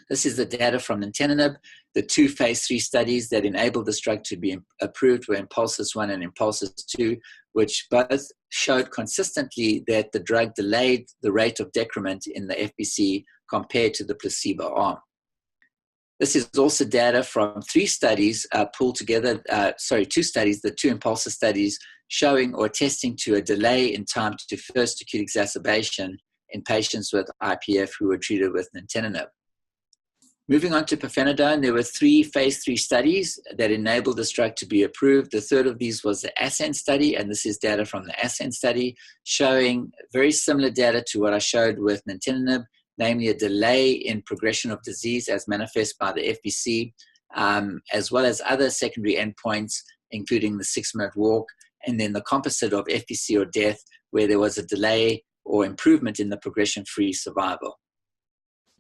This is the data from nintedanib. The two phase 3 studies that enabled this drug to be approved were INPULSIS 1 and INPULSIS 2, which both showed consistently that the drug delayed the rate of decrement in the FVC compared to the placebo arm. This is also data from 3 studies pulled together, 2 studies, the 2 INPULSIS studies, showing or attesting to a delay in time to first acute exacerbation in patients with IPF who were treated with nintedanib. Moving on to pirfenidone, there were 3 phase 3 studies that enabled this drug to be approved. The third of these was the ASCEND study, and this is data from the ASCEND study showing very similar data to what I showed with nintedanib, namely a delay in progression of disease as manifest by the FVC, as well as other secondary endpoints, including the 6-minute walk, and then the composite of FVC or death, where there was a delay or improvement in the progression-free survival.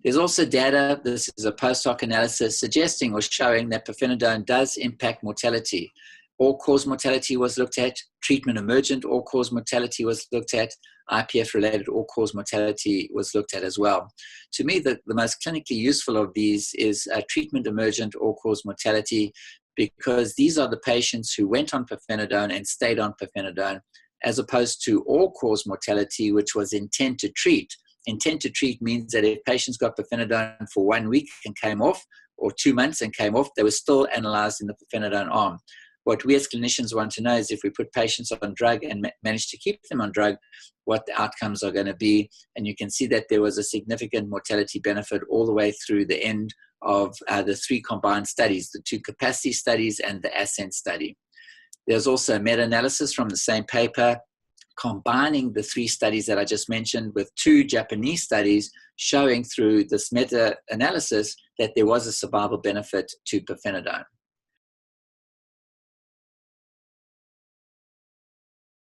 There's also data, this is a post-hoc analysis, suggesting or showing that pirfenidone does impact mortality. All-cause mortality was looked at, treatment-emergent all-cause mortality was looked at, IPF-related all-cause mortality was looked at as well. To me, the most clinically useful of these is treatment-emergent all-cause mortality, because these are the patients who went on pirfenidone and stayed on pirfenidone, as opposed to all-cause mortality, which was intent to treat. Intent to treat means that if patients got pirfenidone for 1 week and came off, or 2 months and came off, they were still analyzed in the pirfenidone arm. What we as clinicians want to know is if we put patients on drug and manage to keep them on drug, what the outcomes are going to be. And you can see that there was a significant mortality benefit all the way through the end of the 3 combined studies, the 2 capacity studies and the ASCEND study. There's also a meta-analysis from the same paper combining the 3 studies that I just mentioned with 2 Japanese studies showing through this meta-analysis that there was a survival benefit to pirfenidone.